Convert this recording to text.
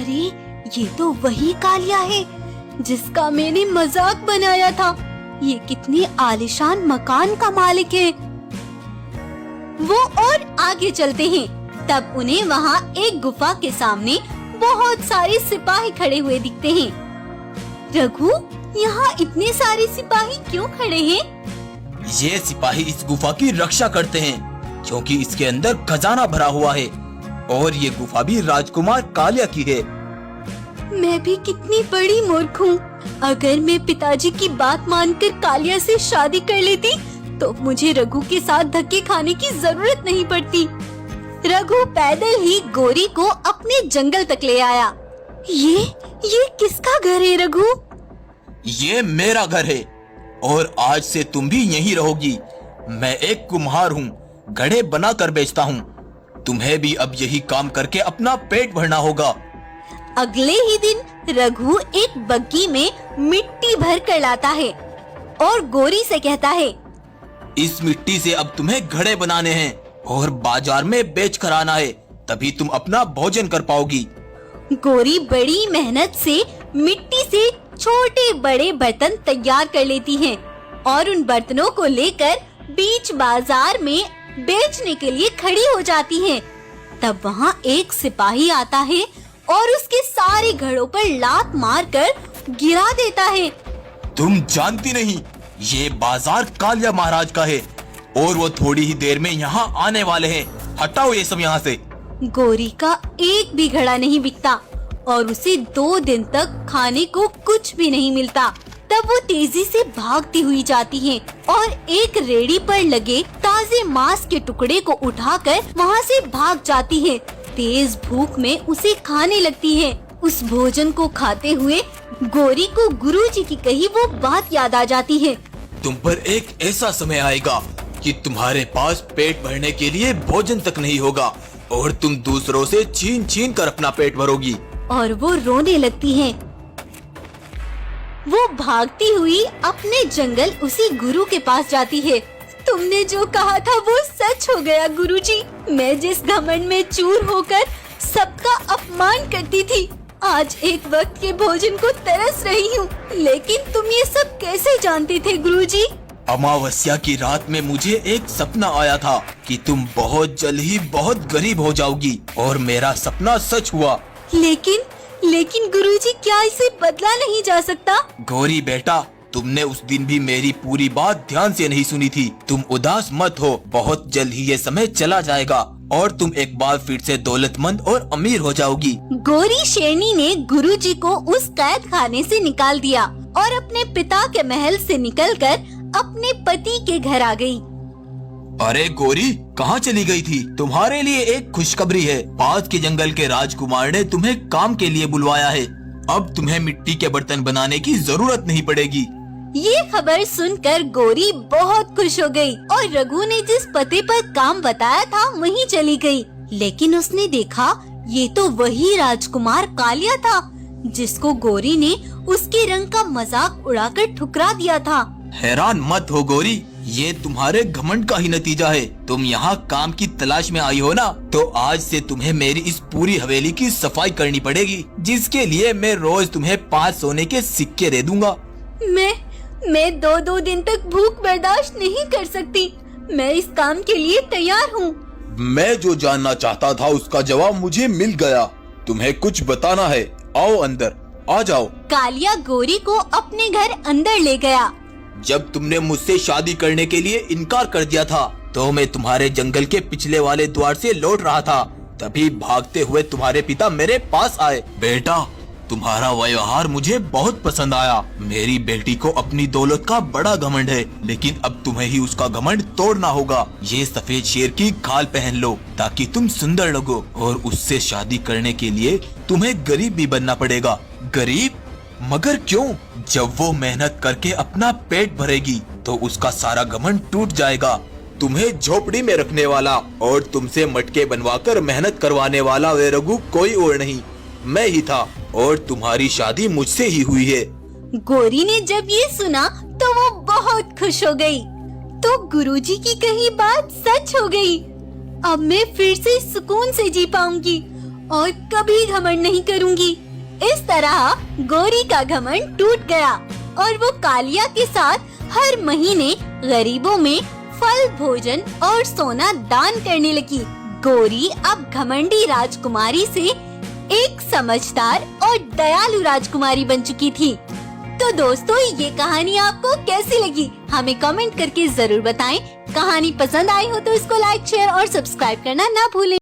अरे ये तो वही कालिया है जिसका मैंने मजाक बनाया था। ये कितनी आलीशान मकान का मालिक है। वो और आगे चलते हैं। तब उन्हें वहाँ एक गुफा के सामने बहुत सारे सिपाही खड़े हुए दिखते हैं। रघु, यहाँ इतने सारे सिपाही क्यों खड़े हैं? ये सिपाही इस गुफा की रक्षा करते हैं क्योंकि इसके अंदर खजाना भरा हुआ है और ये गुफा भी राजकुमार कालिया की है। मैं भी कितनी बड़ी मूर्ख हूँ। अगर मैं पिताजी की बात मानकर कालिया से शादी कर लेती तो मुझे रघु के साथ धक्के खाने की जरूरत नहीं पड़ती। रघु पैदल ही गोरी को अपने जंगल तक ले आया। ये किसका घर है रघु? ये मेरा घर है और आज से तुम भी यहीं रहोगी। मैं एक कुम्हार हूँ, घड़े बना कर बेचता हूँ। तुम्हें भी अब यही काम करके अपना पेट भरना होगा। अगले ही दिन रघु एक बग्गी में मिट्टी भर कर लाता है और गोरी से कहता है, इस मिट्टी से अब तुम्हें घड़े बनाने हैं और बाजार में बेच कर आना है, तभी तुम अपना भोजन कर पाओगी। गोरी बड़ी मेहनत से मिट्टी से छोटे बड़े बर्तन तैयार कर लेती हैं और उन बर्तनों को लेकर बीच बाजार में बेचने के लिए खड़ी हो जाती हैं। तब वहाँ एक सिपाही आता है और उसके सारे घड़ों पर लात मारकर गिरा देता है। तुम जानती नहीं, ये बाजार कालिया महाराज का है और वो थोड़ी ही देर में यहाँ आने वाले हैं। हटाओ ये सब यहाँ से। गोरी का एक भी घड़ा नहीं बिकता और उसे 2 दिन तक खाने को कुछ भी नहीं मिलता। तब वो तेजी से भागती हुई जाती है और एक रेड़ी पर लगे ताजे मांस के टुकड़े को उठाकर वहाँ से भाग जाती है। तेज भूख में उसे खाने लगती है। उस भोजन को खाते हुए गोरी को गुरुजी की कही वो बात याद आ जाती है। तुम पर एक ऐसा समय आएगा कि तुम्हारे पास पेट भरने के लिए भोजन तक नहीं होगा और तुम दूसरों से छीन छीन कर अपना पेट भरोगी। और वो रोने लगती है। वो भागती हुई अपने जंगल उसी गुरु के पास जाती है। तुमने जो कहा था वो सच हो गया गुरुजी। मैं जिस घमंड में चूर होकर सबका अपमान करती थी, आज एक वक्त के भोजन को तरस रही हूँ। लेकिन तुम ये सब कैसे जानते थे गुरुजी? अमावस्या की रात में मुझे एक सपना आया था कि तुम बहुत जल्द ही बहुत गरीब हो जाओगी और मेरा सपना सच हुआ। लेकिन गुरुजी, क्या इसे बदला नहीं जा सकता? गौरी बेटा, तुमने उस दिन भी मेरी पूरी बात ध्यान से नहीं सुनी थी। तुम उदास मत हो, बहुत जल्द ही ये समय चला जाएगा और तुम एक बार फिर से दौलतमंद और अमीर हो जाओगी। गोरी शेरनी ने गुरुजी को उस कैद खाने से निकाल दिया और अपने पिता के महल से निकलकर अपने पति के घर आ गई। अरे गोरी, कहाँ चली गई थी? तुम्हारे लिए एक खुशखबरी है। पास के जंगल के राजकुमार ने तुम्हें काम के लिए बुलवाया है। अब तुम्हें मिट्टी के बर्तन बनाने की जरूरत नहीं पड़ेगी। ये खबर सुनकर गोरी बहुत खुश हो गई और रघु ने जिस पते पर काम बताया था वहीं चली गई। लेकिन उसने देखा ये तो वही राजकुमार कालिया था जिसको गोरी ने उसके रंग का मजाक उड़ाकर ठुकरा दिया था। हैरान मत हो गोरी, ये तुम्हारे घमंड का ही नतीजा है। तुम यहाँ काम की तलाश में आई हो ना, तो आज से तुम्हें मेरी इस पूरी हवेली की सफाई करनी पड़ेगी, जिसके लिए मैं रोज तुम्हें 5 सोने के सिक्के दे दूंगा। मैं 2 दिन तक भूख बर्दाश्त नहीं कर सकती। मैं इस काम के लिए तैयार हूँ। मैं जो जानना चाहता था उसका जवाब मुझे मिल गया। तुम्हें कुछ बताना है, आओ अंदर आ जाओ। कालिया गोरी को अपने घर अंदर ले गया। जब तुमने मुझसे शादी करने के लिए इनकार कर दिया था तो मैं तुम्हारे जंगल के पिछले वाले द्वार से लौट रहा था। तभी भागते हुए तुम्हारे पिता मेरे पास आए। बेटा, तुम्हारा व्यवहार मुझे बहुत पसंद आया। मेरी बेटी को अपनी दौलत का बड़ा घमंड है, लेकिन अब तुम्हें ही उसका घमंड तोड़ना होगा। ये सफेद शेर की खाल पहन लो ताकि तुम सुंदर लगो, और उससे शादी करने के लिए तुम्हें गरीब भी बनना पड़ेगा। गरीब? मगर क्यों? जब वो मेहनत करके अपना पेट भरेगी तो उसका सारा घमंड टूट जाएगा। तुम्हें झोपड़ी में रखने वाला और तुमसे मटके बनवाकर मेहनत करवाने वाला वे रघु कोई और नहीं, मैं ही था, और तुम्हारी शादी मुझसे ही हुई है। गोरी ने जब ये सुना तो वो बहुत खुश हो गई। तो गुरुजी की कही बात सच हो गई। अब मैं फिर से सुकून से जी पाऊंगी और कभी घमंड नहीं करूंगी। इस तरह गौरी का घमंड टूट गया और वो कालिया के साथ हर महीने गरीबों में फल, भोजन और सोना दान करने लगी। गौरी अब घमंडी राजकुमारी से एक समझदार और दयालु राजकुमारी बन चुकी थी। तो दोस्तों, ये कहानी आपको कैसी लगी हमें कमेंट करके जरूर बताएं। कहानी पसंद आई हो तो इसको लाइक, शेयर और सब्सक्राइब करना ना भूलें।